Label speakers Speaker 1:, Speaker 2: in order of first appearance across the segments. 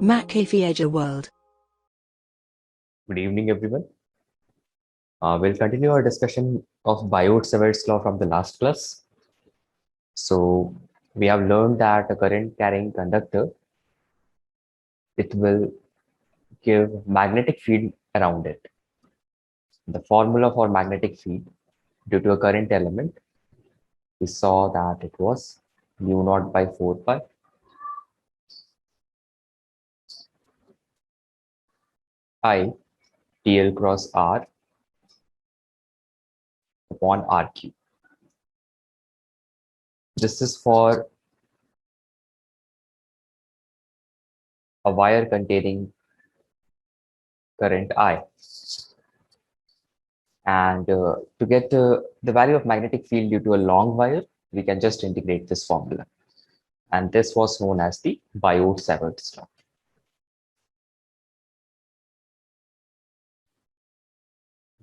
Speaker 1: McAfee World.
Speaker 2: Good evening, everyone. We'll continue our discussion of Biot-Savart's law from the last class. So we have learned that a current carrying conductor, it will give magnetic field around it. The formula for magnetic field due to a current element, we saw that it was mu naught by 4 pi I dl cross r upon r cube. This is for a wire containing current I. And to get the value of magnetic field due to a long wire, we can just integrate this formula. And this was known as the Biot-Savart's law.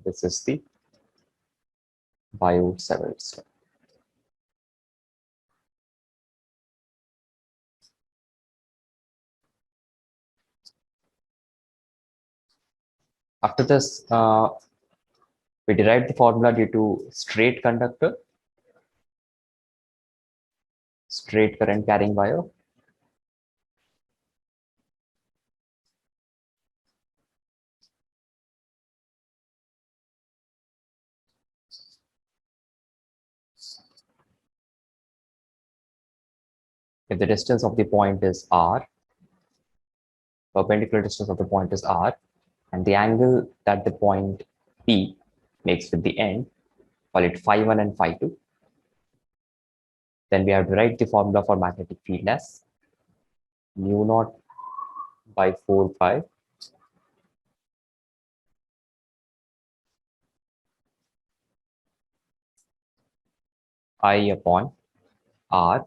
Speaker 2: This is the Biot-Savart's law. After this, we derived the formula due to straight conductor, straight current carrying wire. If the distance of the point is r, perpendicular distance of the point is r, and the angle that the point P makes with the end, call it phi1 and phi2. Then we have to write the formula for magnetic field as mu naught by 4 pi I upon r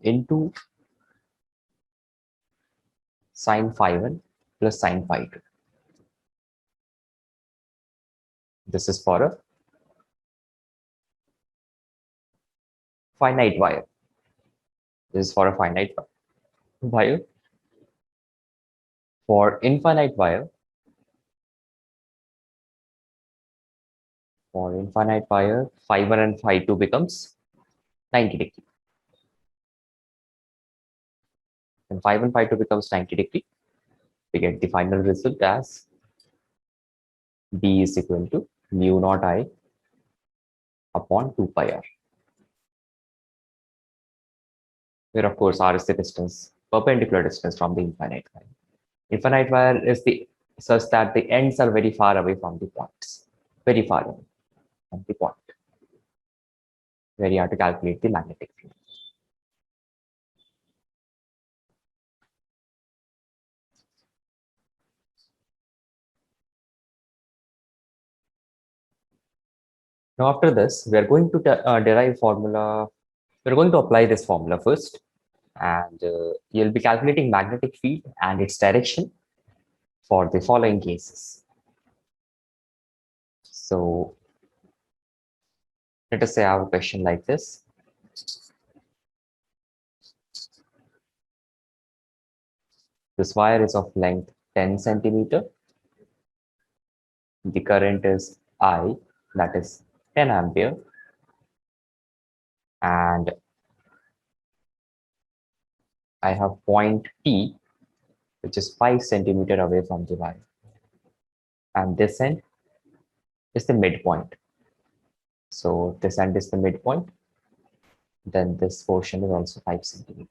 Speaker 2: into sine phi1 plus sine phi2. This is for a finite wire. This is for a finite wire. For infinite wire, phi1 and phi2 becomes 90 degree. When phi1, phi2 becomes 90 degree, we get the final result as B is equal to mu naught I upon 2 pi r. Where of course r is the distance, perpendicular distance from the infinite wire. Infinite wire is the such that the ends are very far away from the points, very far away from the point, where you have to calculate the magnetic field. Now after this, we are going to derive formula. We're going to apply this formula first, and you'll be calculating magnetic field and its direction for the following cases. So let us say I have a question like this. This wire is of length 10 centimeter. The current is I, that is 10 ampere. And I have point P, which is 5 centimeter away from the wire. And this end is the midpoint. So this end is the midpoint. Then this portion is also 5 centimeter.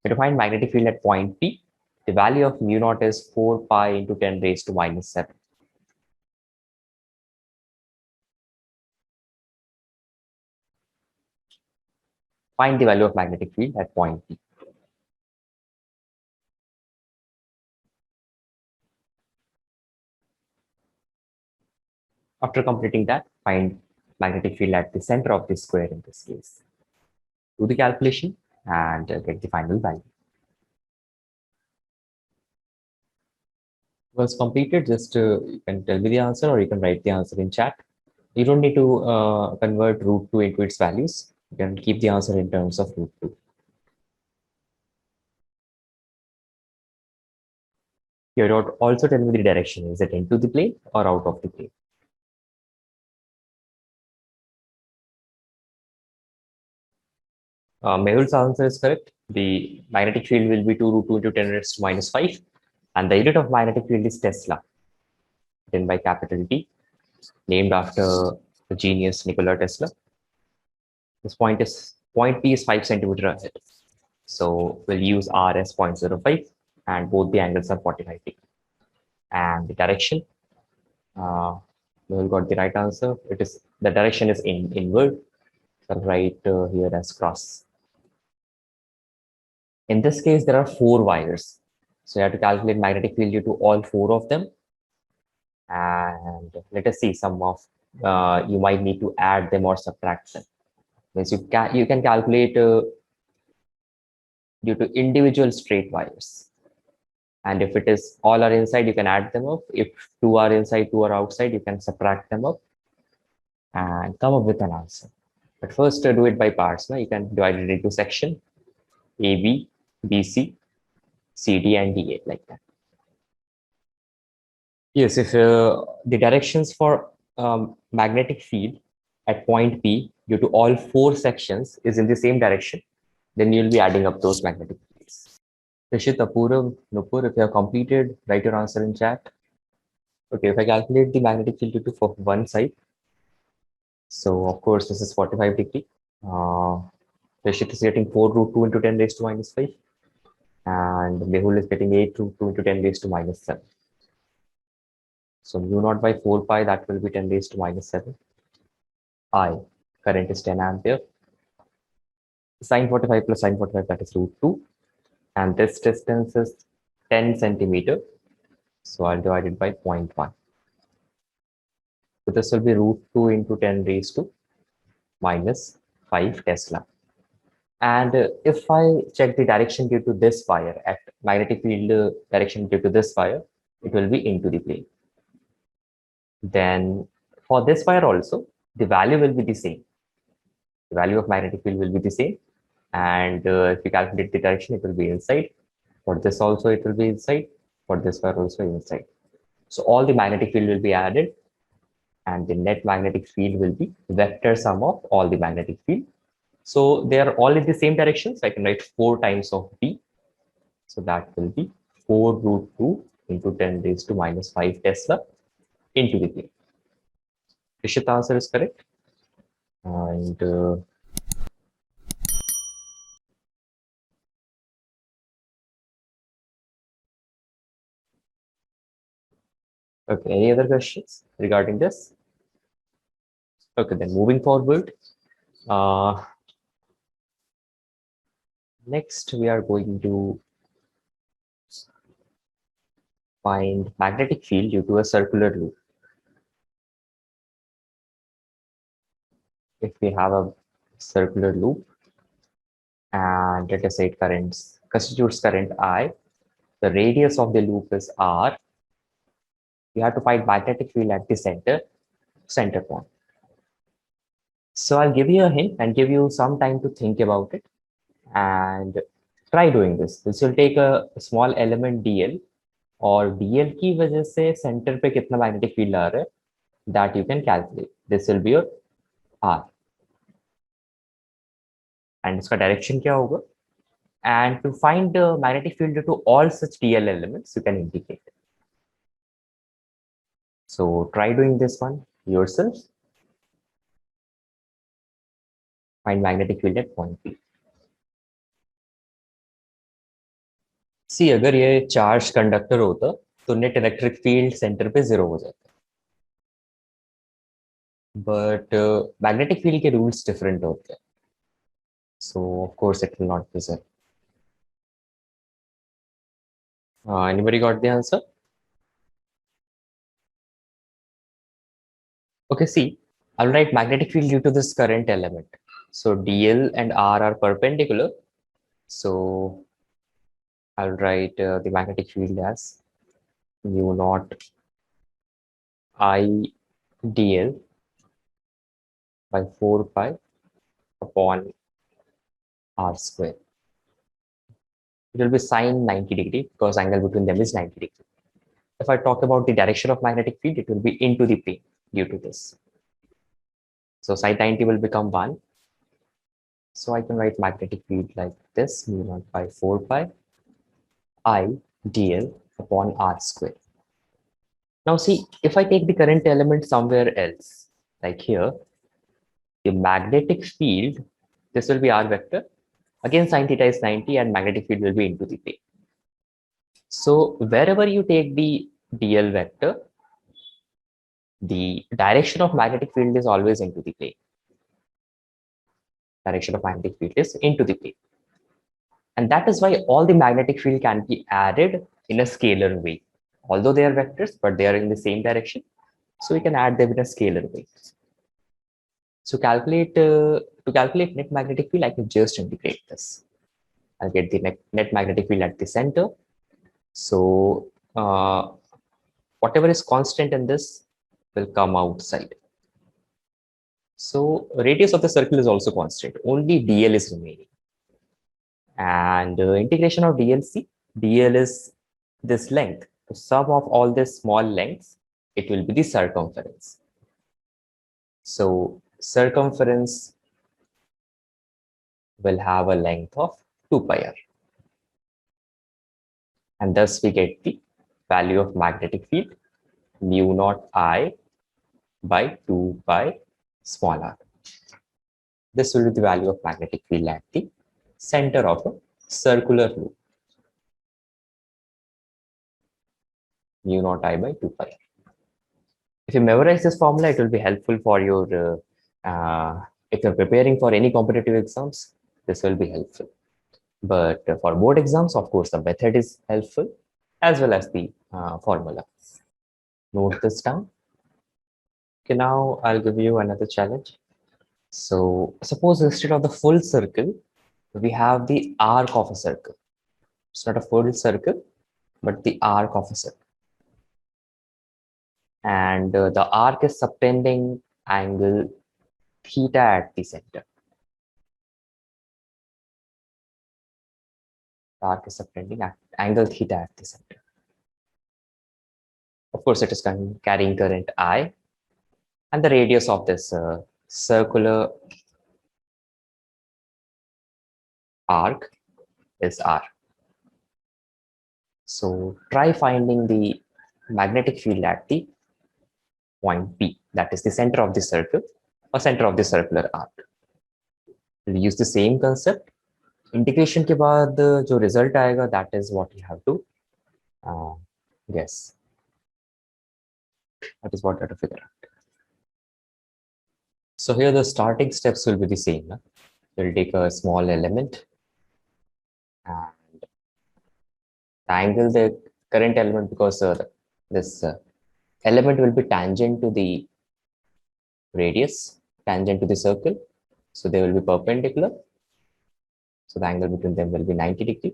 Speaker 2: To find magnetic field at point P, the value of mu naught is 4 pi into 10 raised to minus 7. Find the value of magnetic field at point P. After completing that, find magnetic field at the center of the square in this case. Do the calculation and get the final value. Was completed, just you can tell me the answer or you can write the answer in chat. You don't need to convert root 2 into its values. You can keep the answer in terms of root 2. You don't also tell me the direction. Is it into the plane or out of the plane? Mehul's answer is correct. The magnetic field will be 2 root 2 into 10 raised to minus 5. And the unit of magnetic field is Tesla, written by capital T, named after the genius Nikola Tesla. This point P is 5 centimeter ahead. So we'll use R as 0.05 and both the angles are 45 degrees. And the direction, we got the right answer. The direction is inward. So right here as cross. In this case, there are 4 wires. So you have to calculate magnetic field due to all 4 of them. And let us see some of, you might need to add them or subtract them. Means you can calculate due to individual straight wires. And if it is all are inside, you can add them up. If 2 are inside, 2 are outside, you can subtract them up and come up with an answer. But first, do it by parts. No? You can divide it into section A, B, B, C, C, D, and D, A, like that. Yes, if the directions for magnetic field at point P due to all 4 sections is in the same direction, then you'll be adding up those magnetic fields. Rishit, Apurav, Nupur, if you have completed, write your answer in chat. Okay, if I calculate the magnetic field due to for one side, so of course this is 45 degree. Rishit is getting 4 root 2 into 10 raised to minus 5. And Mehul is getting 8 root 2 into 10 raised to minus 7. So mu naught by 4 pi, that will be 10 raised to minus 7. I, current is 10 ampere. Sine 45 plus sine 45, that is root 2. And this distance is 10 centimeter. So I'll divide it by 0.1. So this will be root 2 into 10 raised to minus 5 Tesla. And if I check the direction due to this wire at magnetic field direction due to this wire, it will be into the plane. Then for this wire also, the value will be the same. The value of magnetic field will be the same. And if you calculate the direction, it will be inside. For this also, it will be inside. For this wire also inside. So all the magnetic field will be added. And the net magnetic field will be vector sum of all the magnetic field. So they are all in the same direction. So I can write 4 times of B. So that will be 4 root 2 into 10 raised to minus 5 Tesla into the plane. Rishit answer is correct. And okay, any other questions regarding this? Okay, then moving forward. Next, we are going to find magnetic field due to a circular loop. If we have a circular loop and let us say it constitutes current I, the radius of the loop is R. You have to find magnetic field at the center point. So I'll give you a hint and give you some time to think about it and try doing this. This will take a small element dl और dl की वजह से center पे कितना magnetic field आ रहा है that you can calculate. This will be your R. And इसका direction क्या होगा? And to find the magnetic field due to all such dl elements, you can indicate. So try doing this one yourself. Find magnetic field at point P. सी अगर ये charge conductor होता तो net electric field centre पे 0 हो जाता, but magnetic field के rules different होते हैं, सो of course it will not be 0. Anybody got the answer? Okay, see, I'll write magnetic field due to this current element. So dl and r are perpendicular, so I'll write the magnetic field as mu naught I dl by 4 pi upon r square. It will be sine 90 degree because angle between them is 90 degree. If I talk about the direction of magnetic field, it will be into the plane due to this. So sine 90 will become 1. So I can write magnetic field like this, mu naught by 4 pi I dl upon r square. Now see, if I take the current element somewhere else, like here, the magnetic field, this will be r vector. Again, sine theta is 90 and magnetic field will be into the plane. So wherever you take the dl vector, the direction of magnetic field is always into the plane. Direction of magnetic field is into the plane. And that is why all the magnetic field can be added in a scalar way. Although they are vectors, but they are in the same direction. So we can add them in a scalar way. So to calculate net magnetic field, I can just integrate this. I'll get the net magnetic field at the center. So whatever is constant in this will come outside. So radius of the circle is also constant. Only dl is remaining. And integration of dlc, dl is this length. The sum of all these small lengths, it will be the circumference. So circumference will have a length of 2 pi r. And thus we get the value of magnetic field mu naught I by 2 pi small r. This will be the value of magnetic field at the center of a circular loop. Mu naught I by 2 pi r. If you memorize this formula, it will be helpful for your, if you're preparing for any competitive exams, this will be helpful. But for board exams, of course, the method is helpful as well as the formula. Note this down. Okay, now I'll give you another challenge. So suppose instead of the full circle, we have the arc of a circle. It's not a full circle, but the arc of a circle. And the arc is subtending angle theta at the center. The arc is subtending angle theta at the center. Of course, it is carrying current I, and the radius of this circular arc is r. So try finding the magnetic field at the point P, that is the center of the circle or center of the circular arc. We'll use the same concept. Integration के बाद जो result आएगा, that is what you have to guess. That is what you have to figure out. So here the starting steps will be the same. We'll take a small element and angle the current element, because this element will be tangent to the radius, tangent to the circle. So they will be perpendicular. So the angle between them will be 90 degree.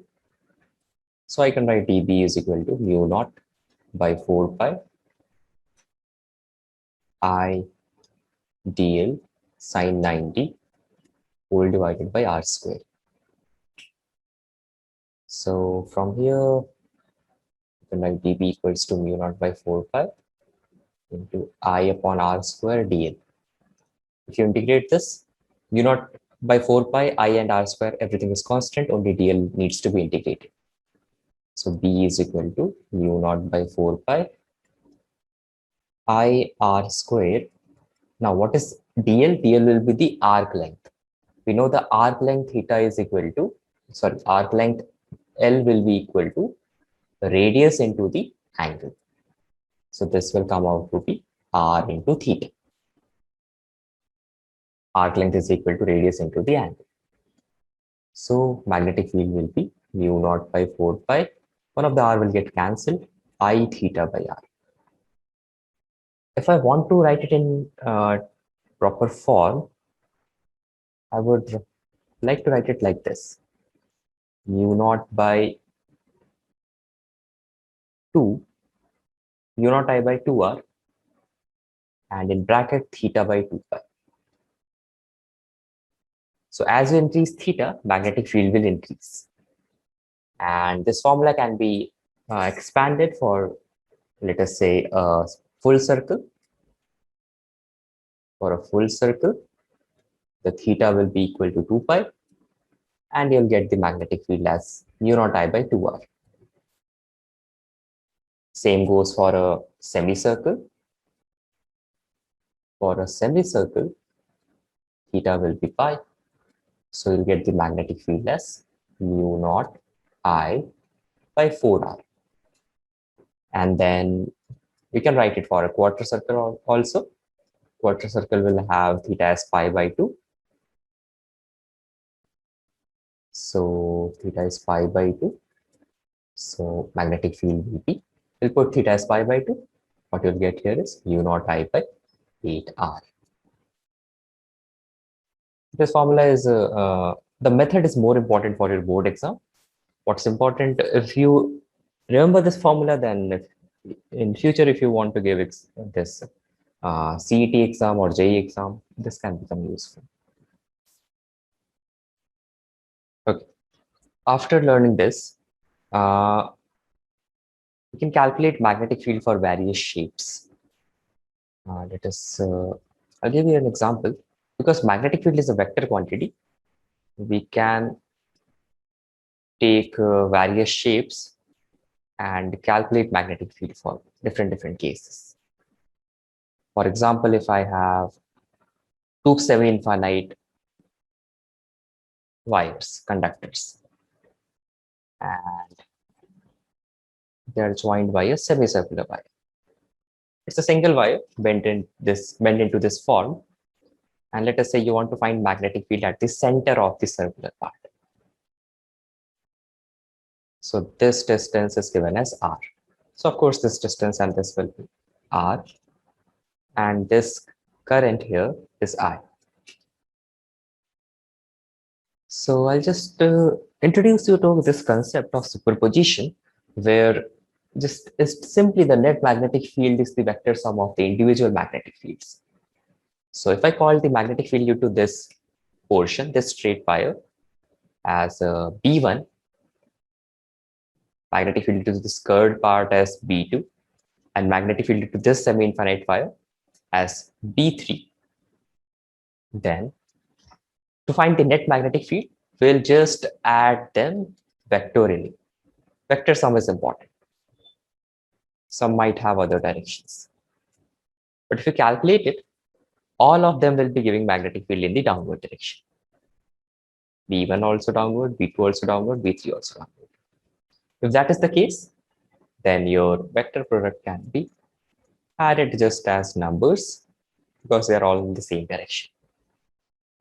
Speaker 2: So I can write dB is equal to mu naught by 4 pi I dl sine 90 whole divided by r square. So from here, you can write dB equals to mu naught by 4 pi into I upon r square dl. If you integrate this, mu naught by 4 pi, I and r square, everything is constant, only dl needs to be integrated. So b is equal to mu naught by 4 pi I r square. Now what is dl? dl will be the arc length. We know the arc length theta is equal to, arc length L will be equal to the radius into the angle. So this will come out to be r into theta. Arc length is equal to radius into the angle. So magnetic field will be mu naught by 4 pi. One of the r will get cancelled, I theta by r. If I want to write it in proper form, I would like to write it like this. Mu naught by 2 mu naught I by 2r, and in bracket theta by 2 pi. So as you increase theta, magnetic field will increase. And this formula can be expanded for, let us say, a full circle. For a full circle, the theta will be equal to 2 pi, and you'll get the magnetic field as mu naught I by 2r. Same goes for a semicircle. For a semicircle, theta will be pi. So you'll get the magnetic field as mu naught I by 4r. And then you can write it for a quarter circle also. Quarter circle will have theta as pi by 2. So theta is pi by 2. So magnetic field will be, we'll put theta as pi by 2. What you'll get here is mu naught I by 8r. This formula is, the method is more important for your board exam. What's important, if you remember this formula, then in future, if you want to give this CET exam or JEE exam, this can become useful. Okay. After learning this, you can calculate magnetic field for various shapes. Let us, I'll give you an example. Because magnetic field is a vector quantity, we can take various shapes and calculate magnetic field for different cases. For example, if I have two semi-infinite wires, conductors, and they are joined by a semicircular wire. It's a single wire bent into this form. And let us say you want to find magnetic field at the center of the circular part. So this distance is given as r. So of course this distance and this will be r, and this current here is I. So I'll just introduce you to this concept of superposition, where just is simply the net magnetic field is the vector sum of the individual magnetic fields. So if I call the magnetic field due to this portion, this straight wire, as B1, magnetic field due to this curved part as B2, and magnetic field due to this semi-infinite wire as B3, then to find the net magnetic field, we'll just add them vectorially. Vector sum is important. Some might have other directions. But if you calculate it, all of them will be giving magnetic field in the downward direction. B1 also downward, B2 also downward, B3 also downward. If that is the case, then your vector product can be added just as numbers because they are all in the same direction.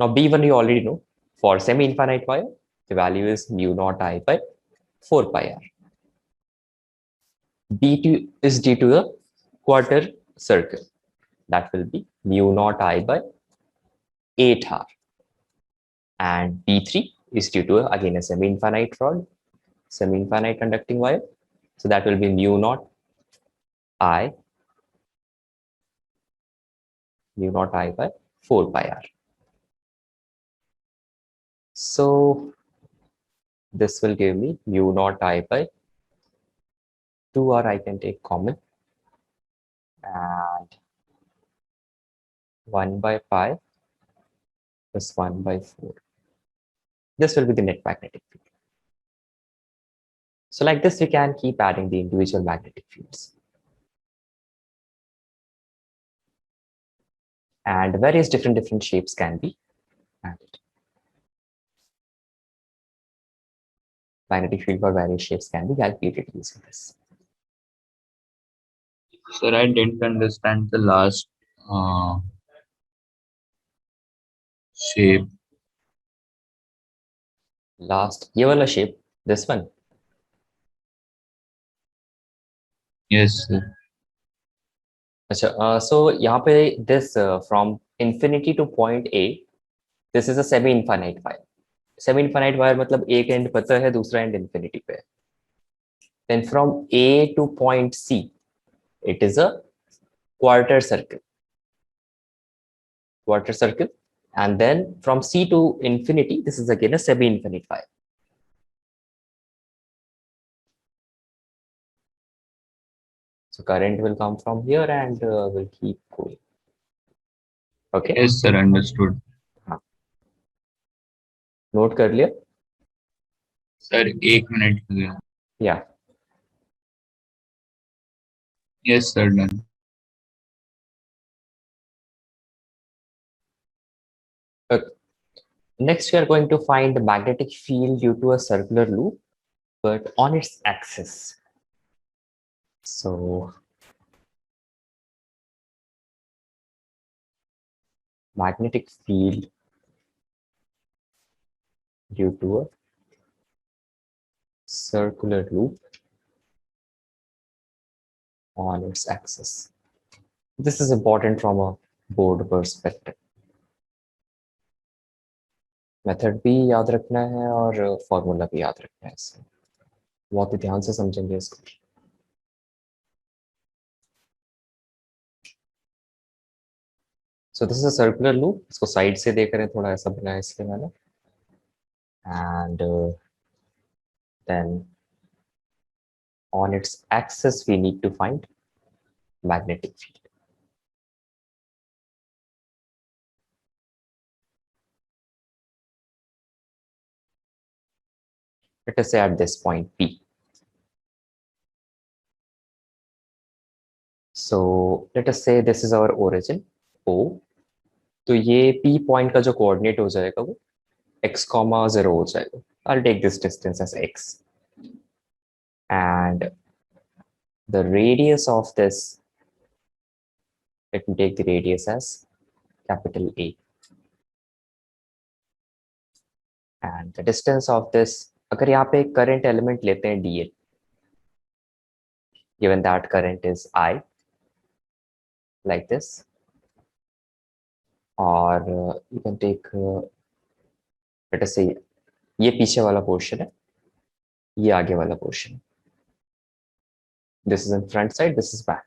Speaker 2: Now B1 you already know. For semi-infinite wire, the value is mu naught I by 4 pi r. B2 is due to a quarter circle. That will be mu naught I by 8 r. And B3 is due to, again, a semi-infinite rod, semi-infinite conducting wire. So that will be mu naught I by 4 pi r. So this will give me mu naught I by 2r. I can take common, and 1 by pi plus 1 by 4. This will be the net magnetic field. So like this, we can keep adding the individual magnetic fields. And various different shapes can be added. Magnetic field for various shapes can be calculated using this.
Speaker 3: Sir, I didn't understand the last shape.
Speaker 2: Last, ये वाला shape, this one.
Speaker 3: Yes, sir.
Speaker 2: अच्छा, so यहाँ पे this from infinity to point A, this is a semi-infinite wire. Semi-infinite wire मतलब एक end पता है, दूसरा end infinity पे. Then from A to point C, It is a quarter circle. Quarter circle. And then from C to infinity, this is again a semi-infinite file. So current will come from here and will keep going. Okay.
Speaker 3: Yes, sir. Understood.
Speaker 2: Note कर लिया?
Speaker 3: Sir, 1 minute हो गया.
Speaker 2: Yeah.
Speaker 3: Yes, sir. Done.
Speaker 2: Next, we are going to find the magnetic field due to a circular loop, but on its axis. So, magnetic field due to a circular loop on its axis. This is important from a board perspective. Method भी याद रखना है और formula भी याद रखना है. इससे बहुत ही ध्यान से समझेंगे इसको. So this is a circular loop. इसको साइड से देख रहे हैं, थोड़ा ऐसा बनाया इसलिए मैंने. And then on its axis we need to find magnetic field. Let us say at this point P. So let us say this is our origin O. तो ये P point का जो coordinate हो जाएगा वो x, 0 हो जाएगा. I'll take this distance as x. And the radius of this, let me take the radius as capital A. And the distance of this, अगर यहाँ पे current element लेते हैं dl, given that current is I, like this, or you can take, let us say, ये पीछे वाला portion है, ये आगे वाला portion. This is in front side, this is back.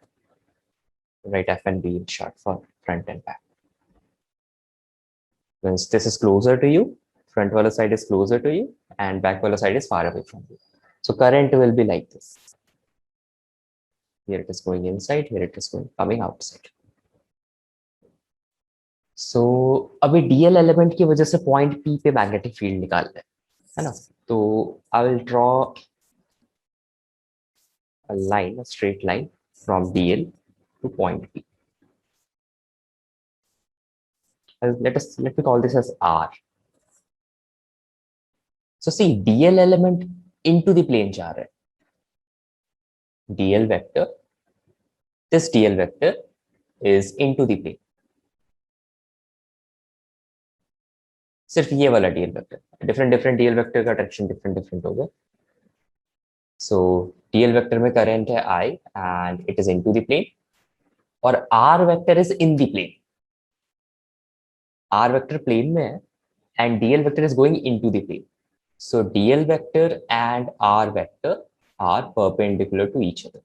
Speaker 2: Write F and B in short for front and back. Once this is closer to you, front wala side is closer to you, and back wala side is far away from you. So current will be like this. Here it is going inside, here it is coming outside. So अभी DL element की वजह से point P पे magnetic field निकालना है ना? तो I will draw a line, a straight line from DL to point P. Let me call this as R. So see, DL element into the plane जा रहा है. DL vector, this DL vector is into the plane. सिर्फ ये वाला DL vector. Different DL vector का direction different होगा. So DL vector में current है I and it is into the plane. और R vector is in the plane. R vector plane में है and DL vector is going into the plane. So DL vector and R vector are perpendicular to each other.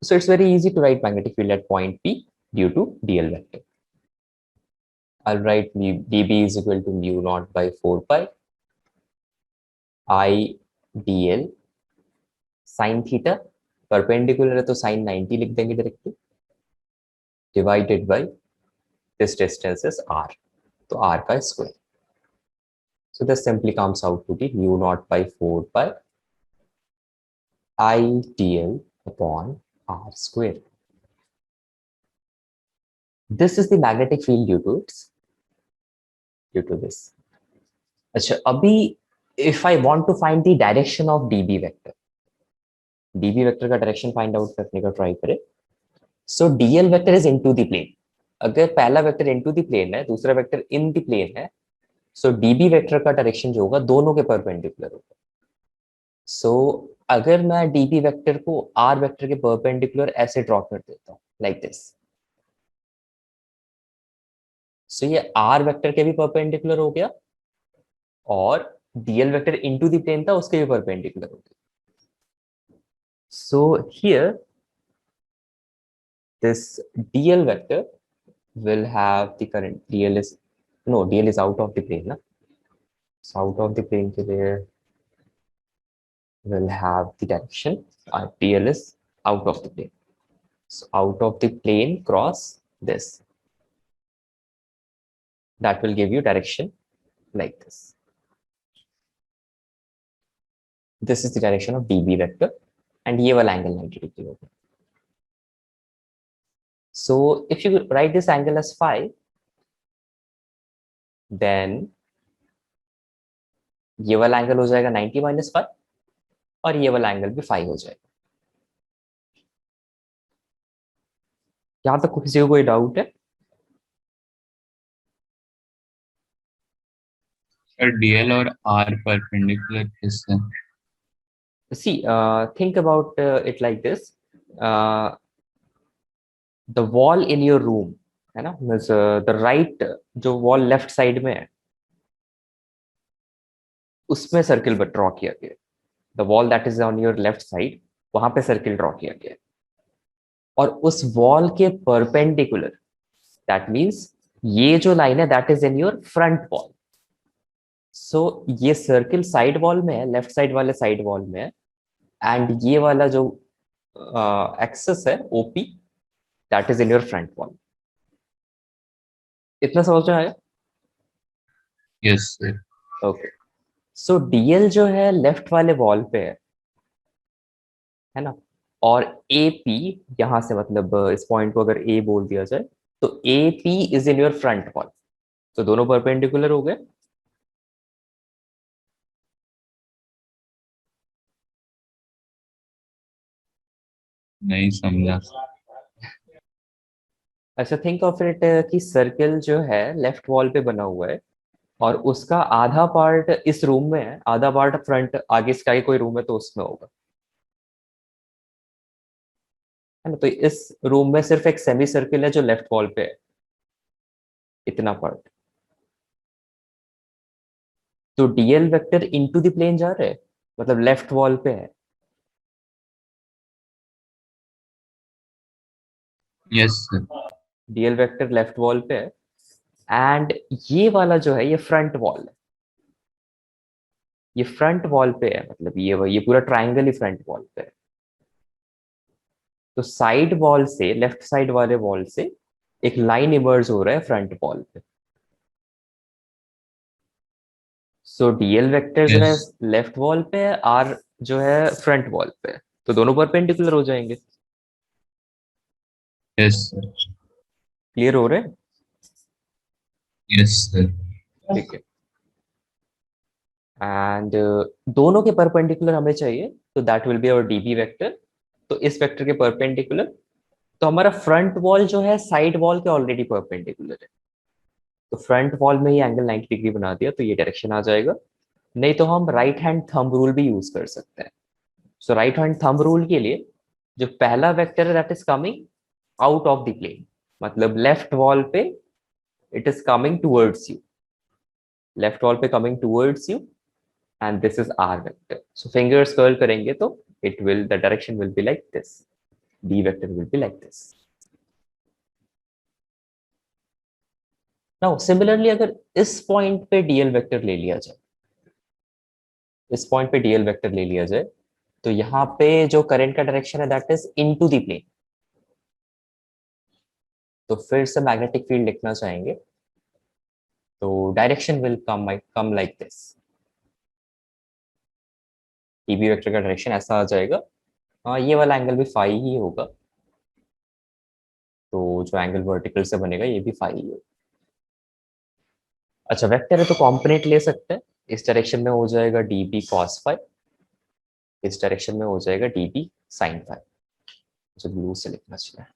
Speaker 2: So it's very easy to write magnetic field at point P due to DL vector. I'll write dB is equal to mu naught by 4 pi I dl sin theta, perpendicular है तो sin 90 लिख देंगे directly, divided by this distance is r, तो r का square. So this simply comes out to be mu naught by 4 pi I dl upon r square. This is the magnetic field due to this. अच्छा, अभी if I want to find the direction of dB vector, dB vector का direction find out करने का try करें. So dl vector is into the plane. अगर पहला vector into the plane है, दूसरा वेक्टर in the plane है, so dB vector का डायरेक्शन जो होगा दोनों के परपेंडिकुलर होगा. So अगर मैं dB वेक्टर को r वेक्टर के परपेंडिकुलर ऐसे ड्रॉ कर देता हूँ like this, so ये r वेक्टर के भी परपेंडिकुलर हो गया और dl vector into the plane था उसके भी परपेंडिकुलर हो गए. So here this dl vector will have the current dl is no dl is out of the plane na? So out of the plane ke liye will have the direction dl is out of the plane, so out of the plane cross this, that will give you direction like this. This is the direction of db vector and ye wala angle 90 degree hoga. So if you write this angle as phi, then ये वाला angle हो जाएगा 90 minus five और ये वाला angle भी 5 हो जाएगा. यहां तक किसी को कोई डाउट है?
Speaker 3: सर डीएल और आर परपेंडिकुलर किससे?
Speaker 2: See, think about it like this. The wall in your room है ना, means the right जो wall left side में है उसमें सर्किल ड्रॉ किया गया. The wall that is on your left side वहां पे सर्किल ड्रॉ किया गया और उस वॉल के परपेंडिकुलर, दैट मींस ये जो लाइन है that is in your front wall. So ये सर्किल साइड वॉल में है, लेफ्ट साइड वाले साइड वॉल में है, एंड ये वाला जो एक्सेस है OP that is in your front wall. इतना समझ में आया?
Speaker 3: Yes sir.
Speaker 2: Okay. So DL जो है लेफ्ट वाले वॉल पे है ना, और ए पी यहां से, मतलब इस पॉइंट को अगर ए बोल दिया जाए तो A P is in your front wall. तो दोनों परपेंडिकुलर हो गए.
Speaker 3: नहीं समझा.
Speaker 2: अच्छा, थिंक ऑफ इट कि सर्किल जो है लेफ्ट वॉल पे बना हुआ है और उसका आधा पार्ट इस रूम में है, आधा पार्ट फ्रंट आगे स्काई कोई रूम है तो उसमें होगा, है ना. तो इस रूम में सिर्फ एक सेमी सर्किल है जो लेफ्ट वॉल पे है, इतना पार्ट. तो dl vector into the plane जा रहे हैं, मतलब लेफ्ट वॉल पे है.
Speaker 3: Yes sir.
Speaker 2: Dl vector left wall पे है एंड ये वाला जो है ये फ्रंट वॉल है. ये फ्रंट वॉल पे है, मतलब ये पूरा ट्राइंगल ही फ्रंट वॉल पे है. तो साइड वॉल से, लेफ्ट साइड वाले वॉल से एक लाइन इमर्ज हो रहा है फ्रंट वॉल पे. सो डीएल वेक्टर जो है
Speaker 3: यस.
Speaker 2: लेफ्ट वॉल पे है, आर जो है फ्रंट वॉल पे है, तो दोनों परपेंडिकुलर हो जाएंगे.
Speaker 3: Yes sir.
Speaker 2: क्लियर हो रहे हैं?
Speaker 3: Yes sir.
Speaker 2: ठीक है. एंड दोनों के परपेंडिकुलर हमें चाहिए, तो that will be our dB vector. तो इस वेक्टर के परपेंडिकुलर, तो हमारा फ्रंट वॉल जो है साइड वॉल के ऑलरेडी परपेंडिकुलर है, तो फ्रंट वॉल में ही एंगल 90 डिग्री बना दिया तो ये डायरेक्शन आ जाएगा. नहीं तो हम राइट हैंड थंब रूल भी यूज कर सकते हैं. So right hand thumb rule के लिए जो पहला वेक्टर है that is coming out of the plane, मतलब लेफ्ट वॉल पे it is coming towards you, left wall पे coming towards you, and this is R vector. So fingers curl करेंगे तो it will, the direction will be like this, D vector will be like this. Now similarly अगर इस point पे DL vector ले लिया जाए, इस पॉइंट पे डीएल वेक्टर ले लिया जाए, तो यहाँ पे जो करंट का डायरेक्शन है that is into the plane. तो फिर से मैग्नेटिक फील्ड लिखना चाहेंगे, तो direction will come like this. EB vector का डायरेक्शन ऐसा आ जाएगा. हाँ, ये वाला एंगल भी फाई ही होगा, तो जो एंगल वर्टिकल से बनेगा ये भी फाई ही होगा. अच्छा, वेक्टर है तो कॉम्पोनेंट ले सकते हैं. इस डायरेक्शन में हो जाएगा डीबी कॉस फाई, इस डायरेक्शन में हो जाएगा डीबी साइन फाई. मुझे ब्लू से लिखना चाहिए.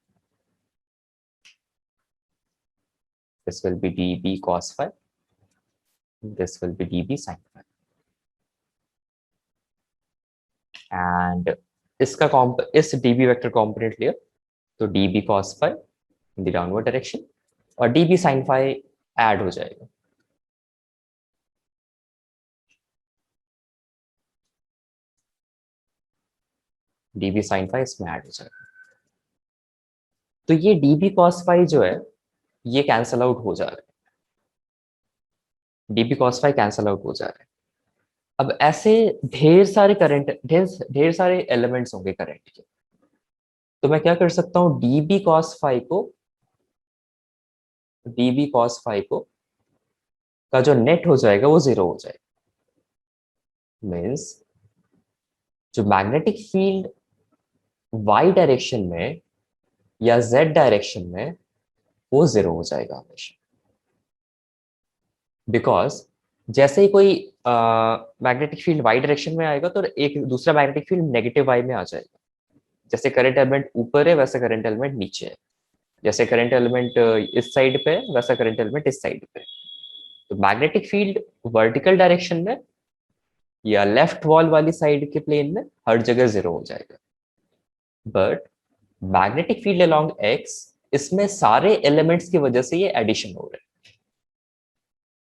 Speaker 2: This will be dB cos phi. This will be dB sin phi. And इस dB वेक्टर कॉम्पोनेंट लिया तो dB cos phi in the downward direction और dB sin phi ऐड हो जाएगा. dB sin phi इसमें ऐड हो जाएगा। तो ये dB cos phi जो है ये कैंसल आउट हो जा रहा है, dB cos phi cancel out हो जा रहा है। अब ऐसे ढेर सारे करंट, ढेर सारे एलिमेंट्स होंगे करंट के, तो मैं क्या कर सकता हूँ, dB cos phi को का जो नेट हो जाएगा वो 0 हो जाएगा। मीन्स जो मैग्नेटिक फील्ड y डायरेक्शन में या z डायरेक्शन में वो 0 हो जाएगा हमेशा। बिकॉज जैसे ही कोई मैग्नेटिक फील्ड y डायरेक्शन में आएगा तो एक दूसरा मैग्नेटिक फील्ड नेगेटिव y में आ जाएगा। जैसे करंट एलिमेंट ऊपर है वैसा करंट एलिमेंट नीचे है, जैसे करंट एलिमेंट इस साइड पे है वैसा करंट एलिमेंट इस साइड पे है। तो मैग्नेटिक फील्ड वर्टिकल डायरेक्शन में या लेफ्ट वॉल वाली साइड के प्लेन में हर जगह 0 हो जाएगा। But magnetic field along x, इसमें सारे एलिमेंट्स की वजह से ये एडिशन हो रहा है।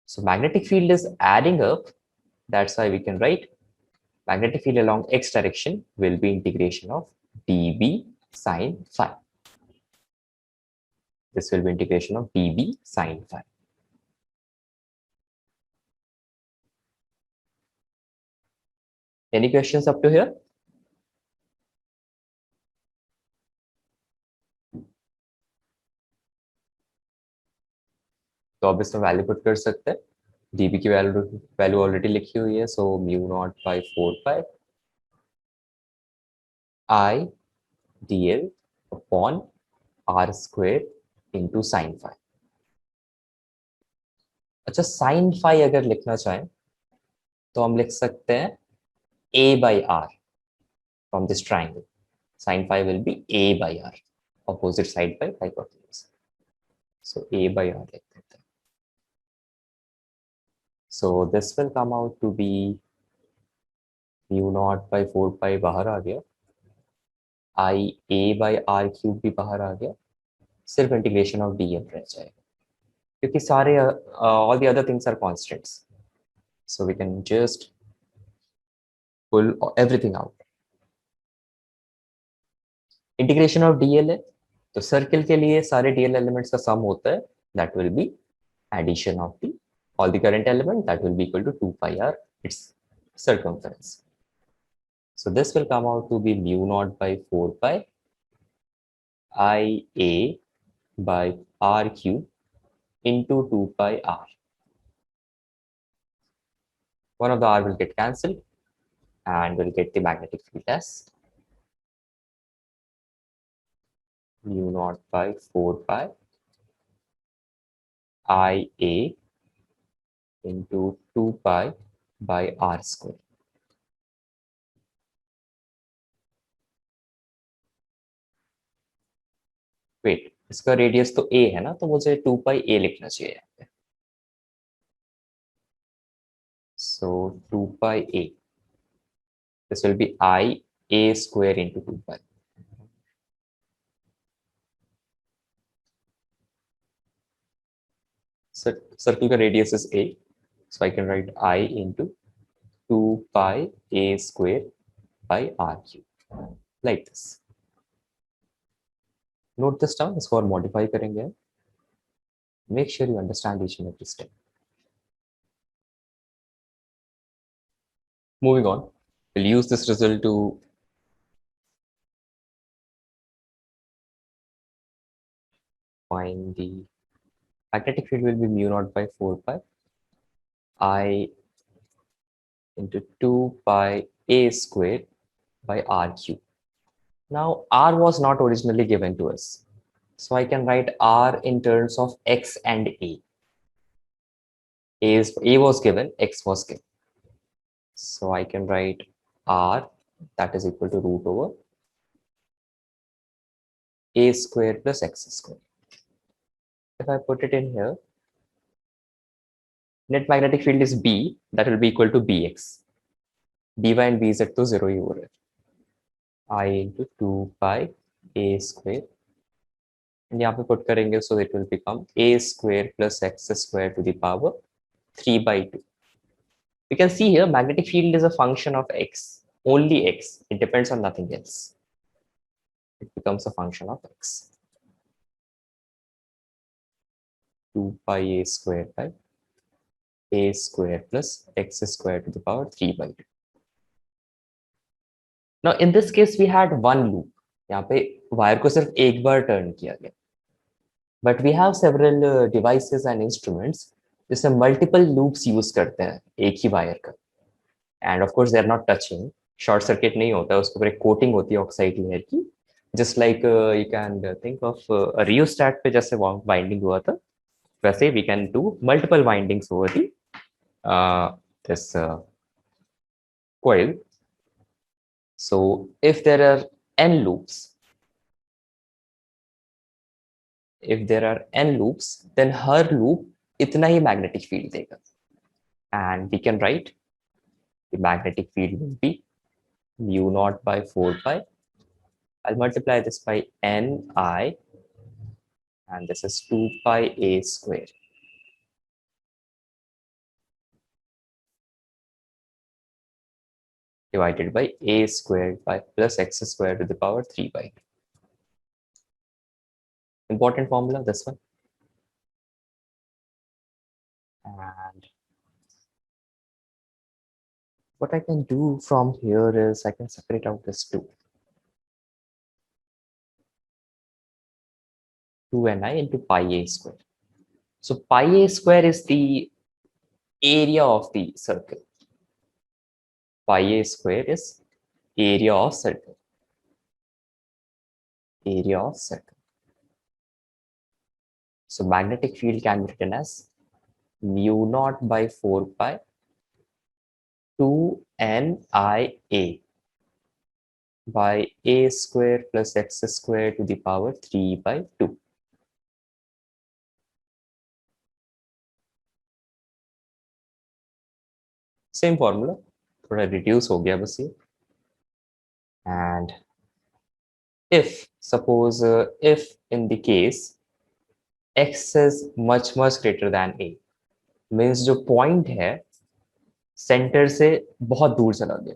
Speaker 2: So magnetic field is adding up. That's why we can write magnetic field along x direction will be integration of dB sin phi. This will be integration of dB sin phi. Any questions up to here? तो अब इसमें value put कर सकते हैं। dB की value already लिखी हुई है, so mu naught by 4 pi I dl upon r square into sine phi. अच्छा, साइन फाई अगर लिखना चाहें तो हम लिख सकते हैं a by r from this triangle. Sin phi will be a by r, opposite side by hypotenuse. So a by r like that. So this will come out to be mu naught by 4 pi बाहर आ गया, I a by r cube भी बाहर आ गया, सिर्फ integration of dl रह जाएगा क्योंकि सारे all the other things are constants. So we can just pull everything out. Integration of dl है तो सर्किल के लिए सारे dl एलिमेंट्स का सम होता है, that will be addition of the all the current element, that will be equal to 2 pi r its circumference. So this will come out to be mu naught by 4 pi I a by r cube into 2 pi r. One of the r will get cancelled and we'll get the magnetic field as mu naught by 4 pi I a into 2 pi by r square. Wait, इसका radius तो a है ना, तो मुझे 2 pi a लिखना चाहिए यहाँ पे। So 2 pi a, this will be I a square into 2 pi. Circle का radius is a, so I can write I into 2 pi a square by r cube like this. Note this down, इसको और modify करेंगे। Make sure you understand each and every step. Moving on, we'll use this result to find the magnetic field will be mu naught by 4 pi I into 2 pi a square by r cube. Now r was not originally given to us, so I can write r in terms of x and a. A was given, x was given. So I can write r, that is equal to root over a square plus x square. If I put it in here, net magnetic field is B, that will be equal to Bx. Dy and Bz to 0 ही हो रहा है. I into 2 pi a square. And यहाँ पे put करेंगे, so it will become a square plus x square to the power 3 by 2. We can see here magnetic field is a function of x only x. It depends on nothing else. It becomes a function of x. 2 pi a square by a square plus x square to the power 3 by 2. Now in this case we had one loop. यहाँ पे wire को सिर्फ एक बार turn किया गया. But we have several devices and instruments जिसमें multiple loops use करते हैं एक ही वायर का. And of course they are not touching. Short circuit नहीं होता है, उसके ऊपर एक coating होती है ऑक्साइड लेयर की. Just like you can think of a rheostat पे जैसे winding हुआ था, वैसे we can do multiple windings over the this coil. So if there are n loops, then her loop इतना ही magnetic field देगा. And we can write the magnetic field will be mu naught by 4 pi. I'll multiply this by ni, and this is 2 pi a square. Divided by a squared by plus x squared to the power 3 by 2. Important formula, this one. And what I can do from here is I can separate out this 2. 2ni into pi a square. So pi a square is the area of the circle. Pi a square is area of circle. Area of circle. So magnetic field can be written as mu naught by 4 pi 2nia by a square plus x square to the power 3 by 2. Same formula, थोड़ा reduce हो गया बस ये. And if suppose if in the case x is much greater than a, means जो point है center से बहुत दूर चला गया.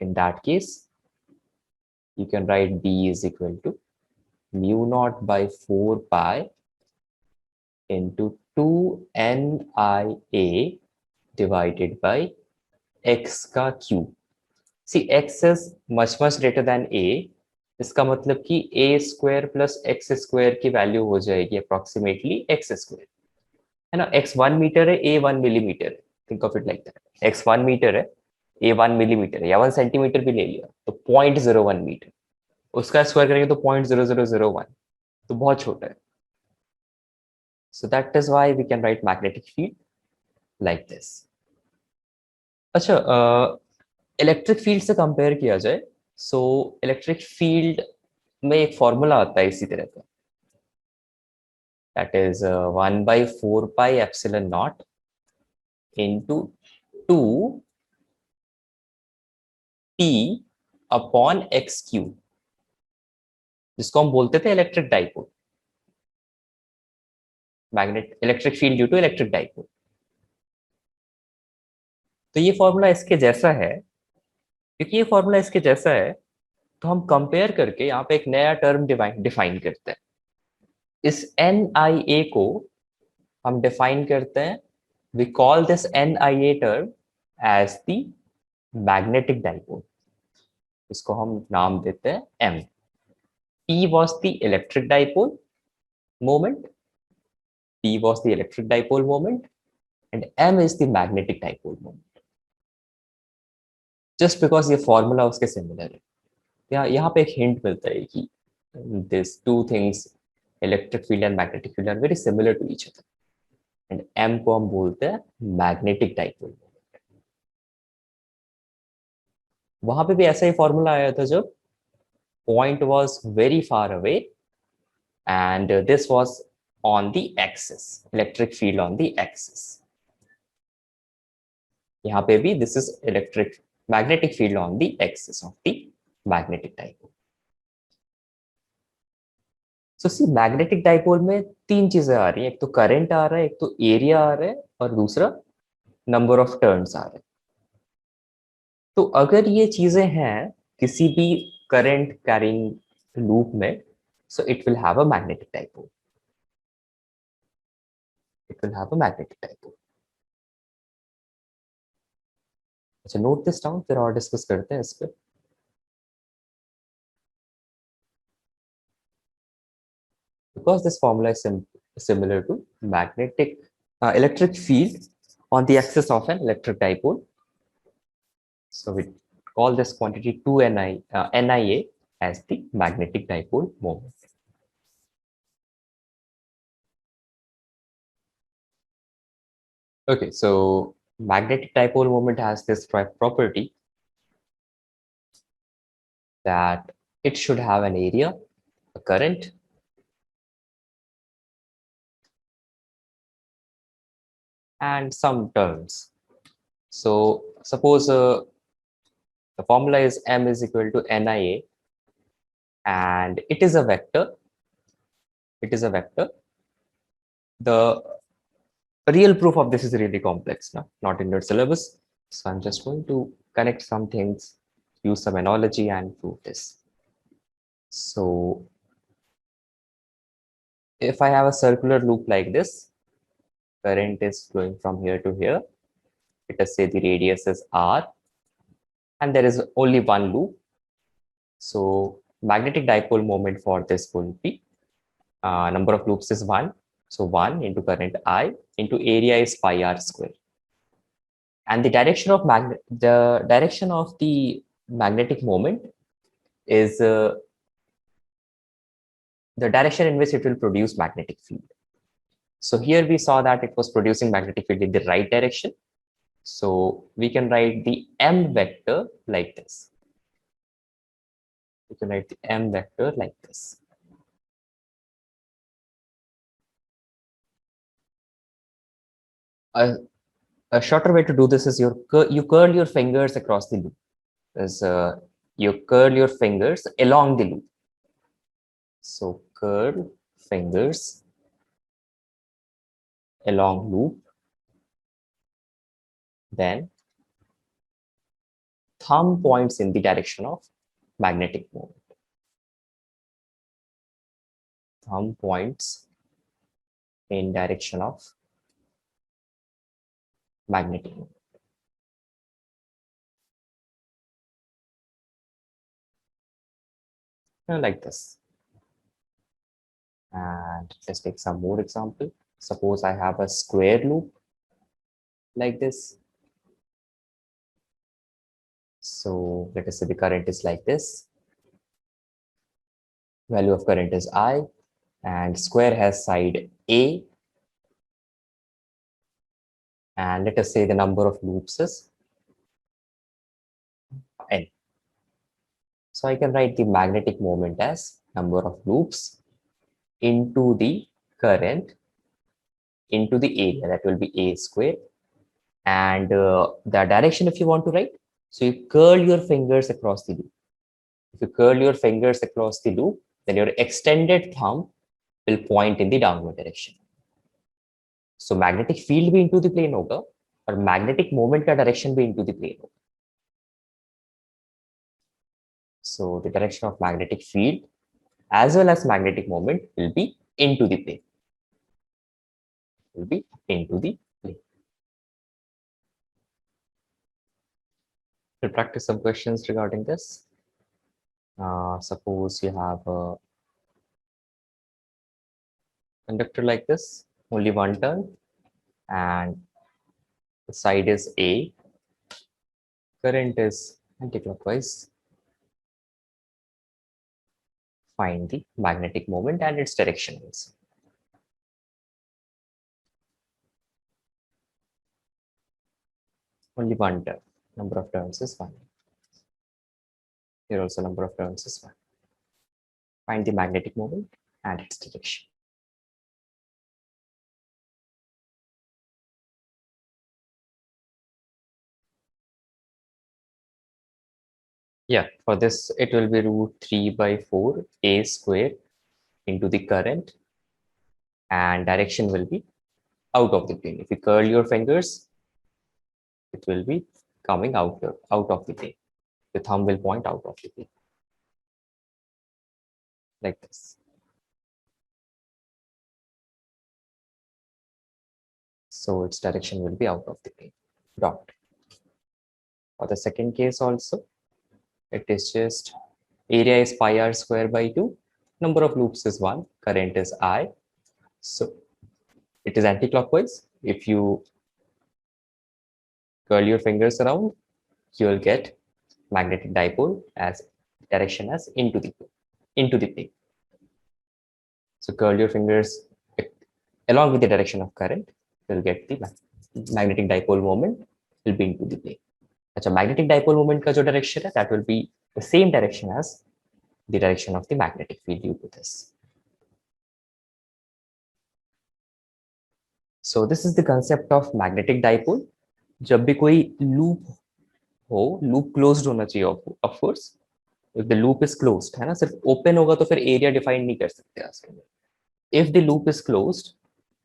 Speaker 2: In that case, you can write b is equal to mu naught by 4 pi into 2nia divided by x का cube. See, x is much greater than a. इसका मतलब कि a square plus x square की value हो जाएगी approximately x square. है ना, x 1 metre है, a 1 मिलीमीटर है. Think of it like that. x 1 metre है, a 1 मिलीमीटर है, या 1 सेंटीमीटर भी ले लिया तो 0.01 मीटर. उसका स्क्वायर करेंगे तो 0.0001, तो बहुत छोटा है. So that is why we can write magnetic field like this. अच्छा, इलेक्ट्रिक फील्ड से कंपेयर किया जाए, सो इलेक्ट्रिक फील्ड में एक फॉर्मूला आता है इसी तरह का. That is 1 by 4 pi epsilon naught into 2 p upon x cube, जिसको हम बोलते थे electric dipole. Magnet electric field due to electric dipole. तो ये फॉर्मूला इसके जैसा है. क्योंकि ये फॉर्मूला इसके जैसा है तो हम कंपेयर करके यहाँ पे एक नया टर्म डिफाइन करते हैं. इस NIA को हम डिफाइन करते हैं, we call this NIA term as the magnetic dipole. इसको हम नाम देते हैं M. P was the electric dipole moment, and M is the magnetic dipole moment. Just because ये फॉर्मूला उसके सिमिलर है. यहाँ पे एक हिंट मिलता है कि these two things, electric field and magnetic field, are very similar to each other. And M को हम बोलते हैं magnetic dipole moment. वहां पे भी ऐसा ही फॉर्मूला आया था जब point was very far away and this was on the axis, electric field on the axis. यहाँ पे भी this is magnetic field on the axis of the magnetic dipole. So see, magnetic dipole में तीन चीजें आ रही हैं. एक तो करंट आ रहा है, एक तो एरिया आ रहा है, और दूसरा नंबर ऑफ टर्न्स आ रहे हैं। तो अगर ये चीजें हैं किसी भी करंट कैरिंग लूप में, so it will have a magnetic dipole. It will have a magnetic dipole. अच्छा, नोट दिस डाउन, फिर और डिस्कस करते हैं इस पे। Because this formula is similar to magnetic electric field on the axis of an electric dipole. So we call this quantity 2Nia as the magnetic dipole moment. Okay, so magnetic dipole moment has this property that it should have an area, a current, and some turns. So suppose the formula is M is equal to Nia, and it is a vector. It is a vector. The real proof of this is really complex now, not in your syllabus. So I'm just going to connect some things, use some analogy and prove this. So if I have a circular loop like this, current is flowing from here to here. Let us say the radius is R and there is only one loop. So magnetic dipole moment for this will be number of loops is 1. So 1 into current I into area is pi r square. And the direction of the magnetic moment is the direction in which it will produce magnetic field. So here we saw that it was producing magnetic field in the right direction. So we can write the M vector like this. We can write the M vector like this. A shorter way to do this is you curl your fingers across the loop. You curl your fingers along the loop. So curl fingers along loop, then thumb points in the direction of magnetic moment. Thumb points in direction of magnetic moment. Like this. And let's take some more example. Suppose I have a square loop like this. So let us say the current is like this. Value of current is I, and square has side A. And let us say the number of loops is N. So I can write the magnetic moment as number of loops into the current into the area, that will be A square. And the direction if you want to write, so you curl your fingers across the loop. If you curl your fingers across the loop, then your extended thumb will point in the downward direction. So magnetic field भी into the plane होगा और magnetic moment का direction भी into the plane होगा. So the direction of magnetic field as well as magnetic moment will be into the plane. Will be into the plane. We'll practice some questions regarding this. Suppose you have a conductor like this, only one turn, and the side is A, current is anticlockwise. Find the magnetic moment and its direction also. Only one turn, number of turns is 1. Here also number of turns is 1. Find the magnetic moment and its direction. Yeah, for this it will be root 3 by 4 A square into the current, and direction will be out of the plane. If you curl your fingers, it will be coming out of the plane. The thumb will point out of the plane like this. So its direction will be out of the plane. Dot. For the second case also, it is just area is pi r square by 2, number of loops is 1, current is I. So it is anti-clockwise. If you curl your fingers around, you will get magnetic dipole as direction as into the plane. So curl your fingers along with the direction of current, you will get the magnetic dipole moment will be into the plane. अच्छा, magnetic dipole moment का जो direction है, that will be the same direction as the direction of the magnetic field due to this. So this is the concept of magnetic dipole. जब भी कोई loop हो, loop closed होना चाहिए of course. If the loop is closed, है ना, सिर्फ open होगा तो फिर area define नहीं कर सकते आज के. If the loop is closed,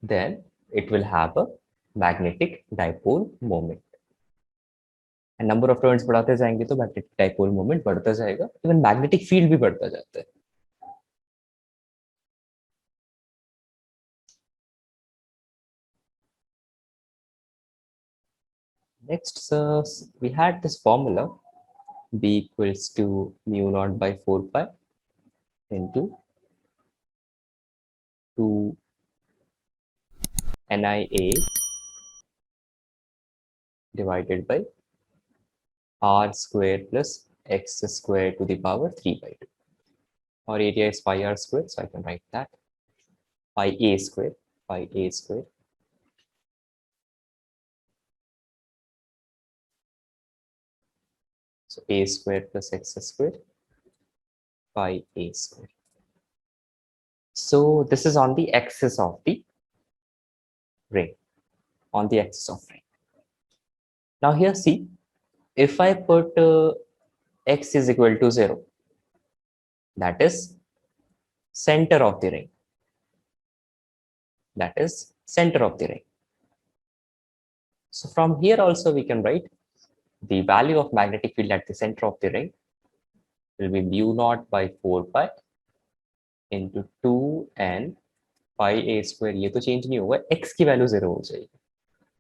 Speaker 2: then it will have a magnetic dipole moment. And number of turns बढ़ाते जाएंगे तो magnetic dipole moment बढ़ता जाएगा. Even magnetic field भी बढ़ता जाता है. Next, we had this formula B equals to mu naught by 4 pi into 2 NIA divided by R square plus X square to the power 3 by 2. Our area is pi R square, so I can write that pi A square. So A square plus X square pi A square. So this is on the axis of the ring, Now here see, if I put X is equal to 0, that is center of the ring. So from here also we can write the value of magnetic field at the center of the ring will be mu naught by 4 pi into 2n pi a square. ये तो change नहीं होगा, x की value 0 हो जाएगी.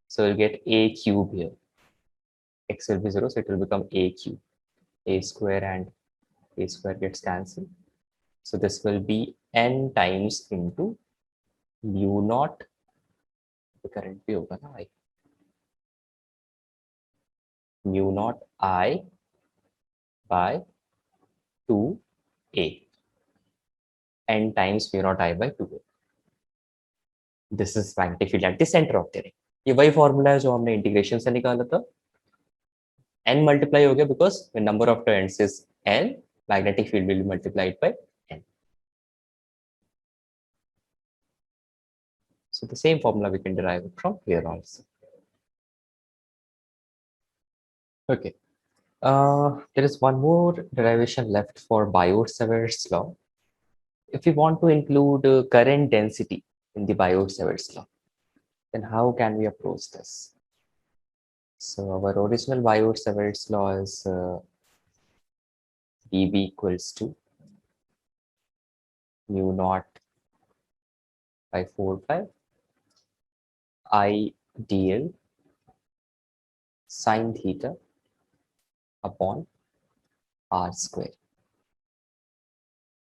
Speaker 2: So we'll get a cube here. X will be 0, so it will become a cube. A square and a square gets cancelled. So this will be n times into mu naught. The current भी होगा ना I. Mu naught I by 2a. N times mu naught I by 2a. This is magnetic field at the center of the ring. ये वही formula है जो हमने integration से निकाला था. n multiply हो गया because the number of turns is n, magnetic field will be multiplied by n. So the same formula we can derive it from here also. Okay. There is one more derivation left for Biot-Savart's law. If we want to include current density in the Biot-Savart's law, then how can we approach this? So our original Biot-Savart's law is dB equals to mu naught by 4 pi I dl sine theta upon r square.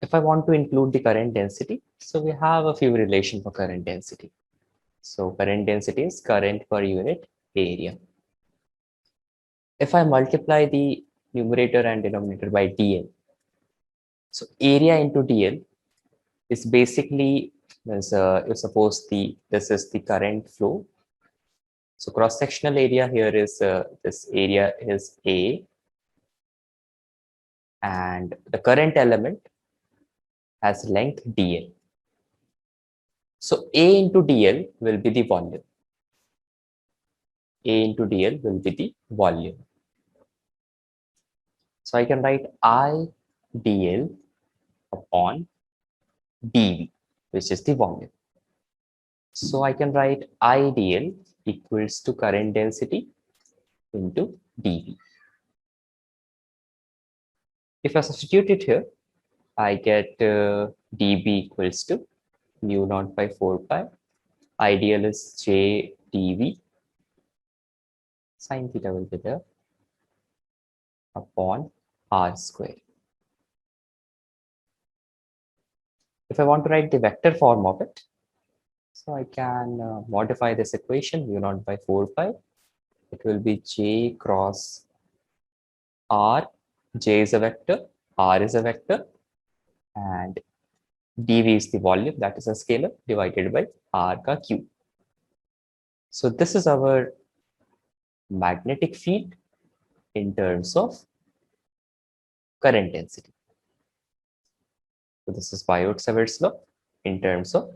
Speaker 2: If I want to include the current density, so we have a few relation for current density. So current density is current per unit area. If I multiply the numerator and denominator by dl, so area into dl is basically, if suppose this is the current flow. So cross sectional area here is this area is A, and the current element has length dl. So A into dl will be the volume. A into dl will be the volume. So I can write I dl upon dv, which is the volume. So I can write I dl equals to current density into dV. If I substitute it here, I get dB equals to mu naught by 4 pi. Ideal is J dV. Sine theta will be there upon R square. If I want to write the vector form of it, so I can modify this equation mu naught by 4 pi. It will be J cross R. J is a vector, R is a vector, and dV is the volume, that is a scalar, divided by R ka cube. So this is our magnetic field in terms of current density. So this is Biot-Savart's law in terms of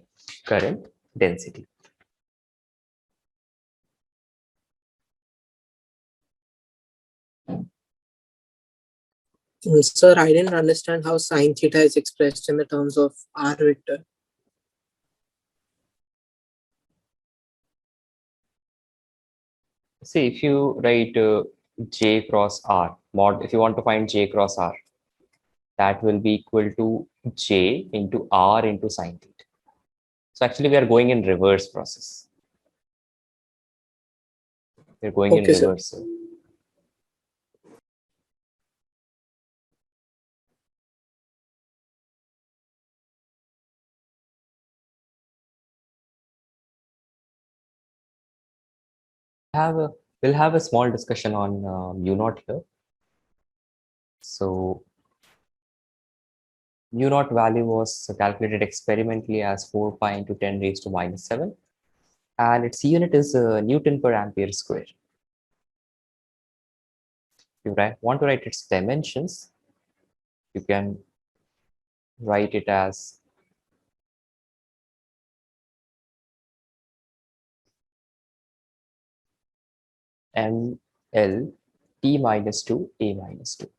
Speaker 2: current density.
Speaker 4: Sir, I didn't understand how sine theta is expressed in the terms of R vector.
Speaker 2: See, if you write J cross R, mod, if you want to find J cross R, that will be equal to J into R into sine theta. So actually we are going in reverse process. We're going in
Speaker 4: Okay, sir.
Speaker 2: reverse. We'll have a small discussion on mu naught here. So mu naught value was calculated experimentally as 4 pi into 10 raised to minus 7, and its unit is Newton per ampere square. If you want to write its dimensions, you can write it as ml t minus 2 a minus 2.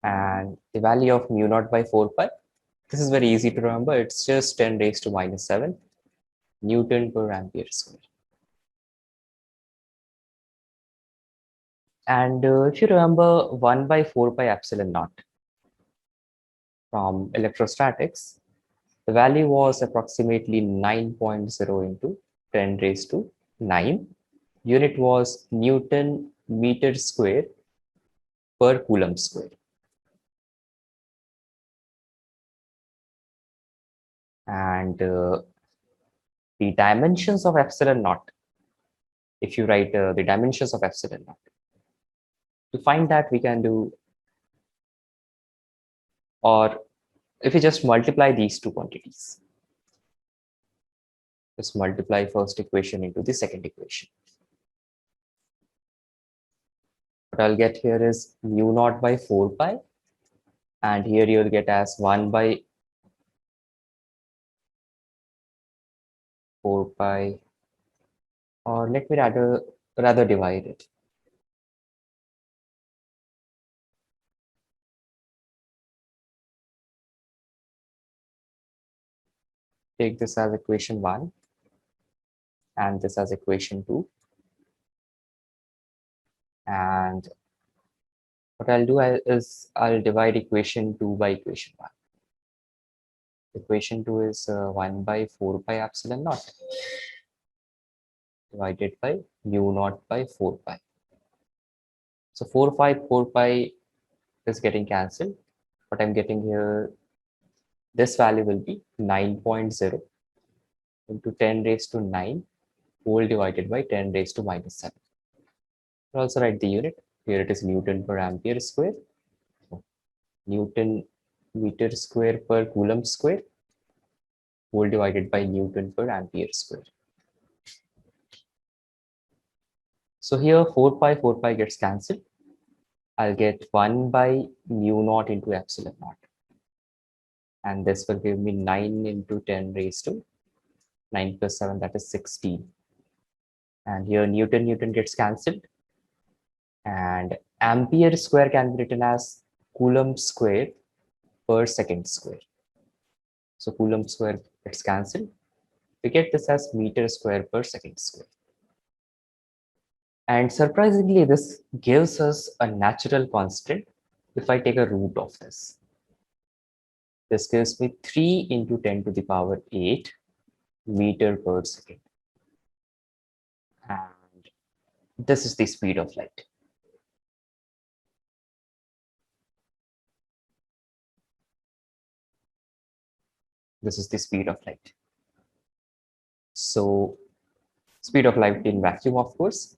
Speaker 2: And the value of mu naught by 4 pi, this is very easy to remember. It's just 10 raised to minus 7 Newton per ampere square. And if you remember 1 by 4 pi epsilon naught from electrostatics, the value was approximately 9.0 into 10 raised to 9. Unit was Newton meter square per Coulomb square. And the dimensions of epsilon naught, if you write the dimensions of epsilon naught, to find that we can do, or if you just multiply these two quantities, just multiply first equation into the second equation. What I'll get here is mu naught by 4 pi, and here you'll get as 1 by 4 pi, or let me rather divide it. Take this as equation 1 and this as equation 2. And what I'll do is I'll divide equation 2 by equation 1. Equation 2 is 1 by 4 pi epsilon naught divided by mu naught by 4 pi. So 4 pi is getting cancelled. What I'm getting here, this value will be 9.0 into 10 raised to 9 whole divided by 10 raised to minus 7. I'll also write the unit. Here it is Newton per ampere square. So Newton meter square per Coulomb square whole divided by Newton per ampere square. So here 4 pi gets cancelled. I'll get 1 by mu naught into epsilon naught. And this will give me 9 into 10 raised to 9 plus 7, that is 16. And here Newton gets cancelled. And ampere square can be written as Coulomb square per second square. So Coulomb square gets cancelled. We get this as meter square per second square. And surprisingly, this gives us a natural constant if I take a root of this. This gives me 3 into 10 to the power 8 meter per second. And this is the speed of light. This is the speed of light. So speed of light in vacuum, of course.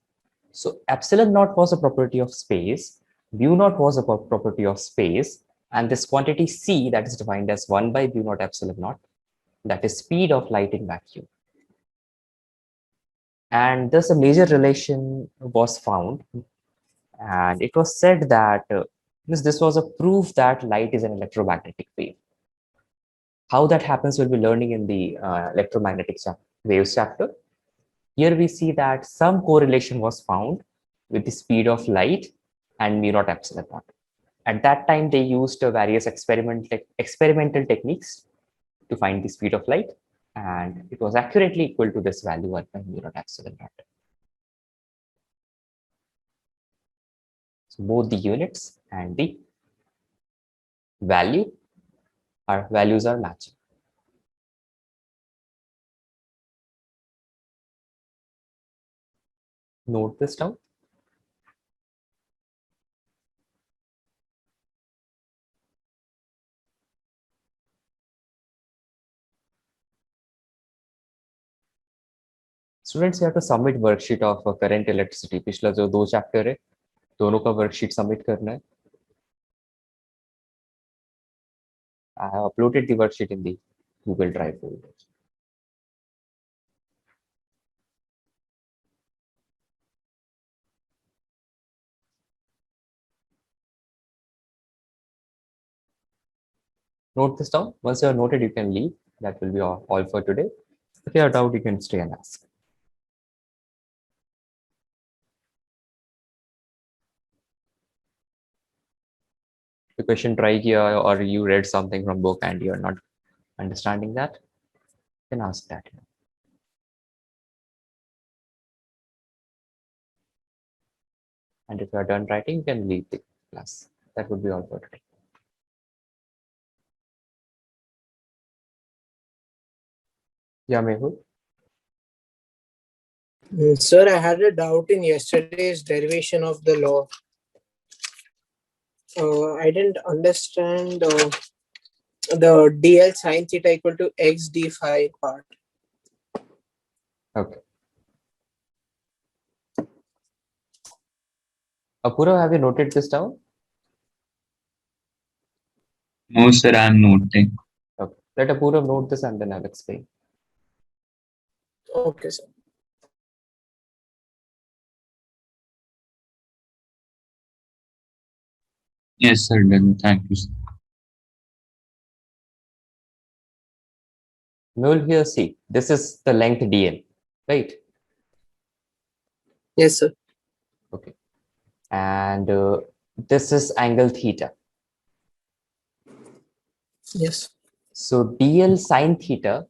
Speaker 2: So epsilon naught was a property of space, mu naught was a property of space, and this quantity c that is defined as 1 by mu naught epsilon naught, that is speed of light in vacuum. And thus a major relation was found, and it was said that this was a proof that light is an electromagnetic wave. How that happens we'll be learning in the electromagnetic waves chapter. Here we see that some correlation was found with the speed of light and mu naught epsilon naught. At that time, they used various experimental techniques to find the speed of light, and it was accurately equal to this value 1 by mu naught epsilon naught. So both the units and the values are matching. Note this down. Students, you have to submit worksheet of current electricity. पिछला जो 2 chapter है दोनों का worksheet submit करना है. I have uploaded the worksheet in the Google Drive folder. Note this down. Once you are noted, you can leave. That will be all for today. If you have doubt, you can stay and ask. The question try here, or you read something from book and you're not understanding that, you can ask that. And if you are done writing, you can leave the class. That would be all for today. Yeah, Mehul.
Speaker 4: Sir, I had a doubt in yesterday's derivation of the law. I didn't understand the dl sine theta equal to x d phi part.
Speaker 2: Okay. Apurva, have you noted this down?
Speaker 3: No, sir, I'm noting.
Speaker 2: Okay. Let Apurva note this and then I'll explain.
Speaker 4: Okay, sir.
Speaker 3: Yes, sir, done. Thank you, sir.
Speaker 2: Mehul, here see, this is the length dl, right?
Speaker 4: Yes, sir.
Speaker 2: Okay. And this is angle theta.
Speaker 4: Yes.
Speaker 2: So dl sine theta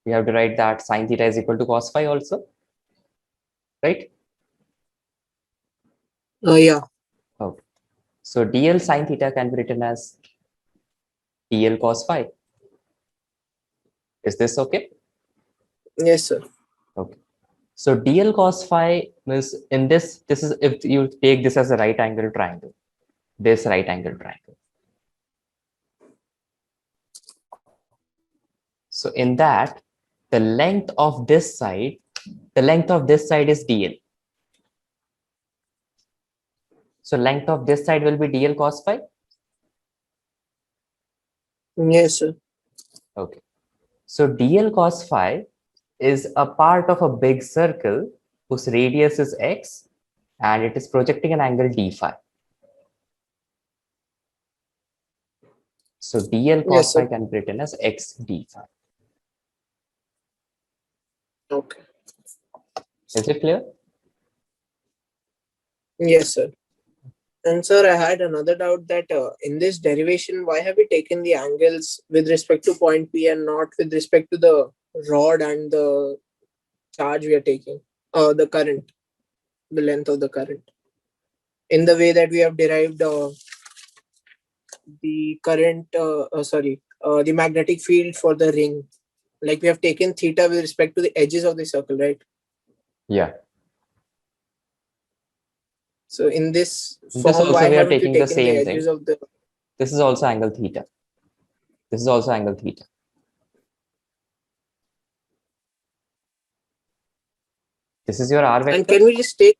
Speaker 2: we have to write that sine theta is equal to cos phi also, right?
Speaker 4: Yeah.
Speaker 2: Okay. So dl sine theta can be written as dl cos phi. Is this okay?
Speaker 4: Yes, sir.
Speaker 2: Okay. So dl cos phi means in this is if you take this as a right angle triangle, this right angle triangle. So in that, the length of this side is dl. So length of this side will be dl cos phi.
Speaker 4: Yes, sir.
Speaker 2: Okay. So dl cos phi is a part of a big circle whose radius is x and it is projecting an angle d phi. So dl cos
Speaker 4: Yes,
Speaker 2: phi
Speaker 4: sir.
Speaker 2: can be written as x d phi.
Speaker 4: Okay.
Speaker 2: Is it clear?
Speaker 4: Yes, sir. And sir, I had another doubt that in this derivation, why have we taken the angles with respect to point P and not with respect to the rod and the charge we are taking, the current, the length of the current, in the way that we have derived the current, the magnetic field for the ring. Like we have taken theta with respect to the edges of the circle, right?
Speaker 2: Yeah.
Speaker 4: So in this
Speaker 2: This
Speaker 4: form,
Speaker 2: also
Speaker 4: why
Speaker 2: we are
Speaker 4: haven't we
Speaker 2: taking the
Speaker 4: taken the
Speaker 2: same
Speaker 4: edges
Speaker 2: thing.
Speaker 4: of the?
Speaker 2: This is also angle theta. This is also angle theta. This is your R
Speaker 4: And
Speaker 2: vector.
Speaker 4: can we just take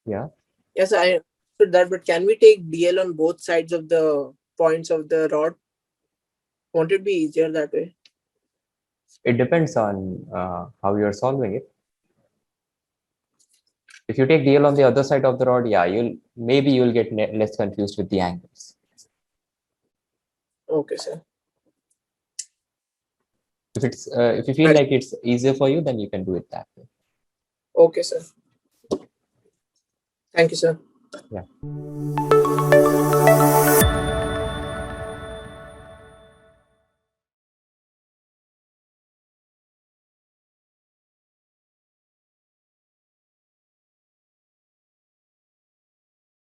Speaker 2: Yeah.
Speaker 4: yes, I understood that, but can we take DL on both sides of the points of the rod? Won't it be easier that way?
Speaker 2: It depends on how you're solving it. If you take DL on the other side of the rod, yeah, you'll get less confused with the angles.
Speaker 4: Okay, sir.
Speaker 2: If you feel like it's easier for you, then you can do it that way.
Speaker 4: Okay, sir. Thank you, sir.
Speaker 2: Yeah.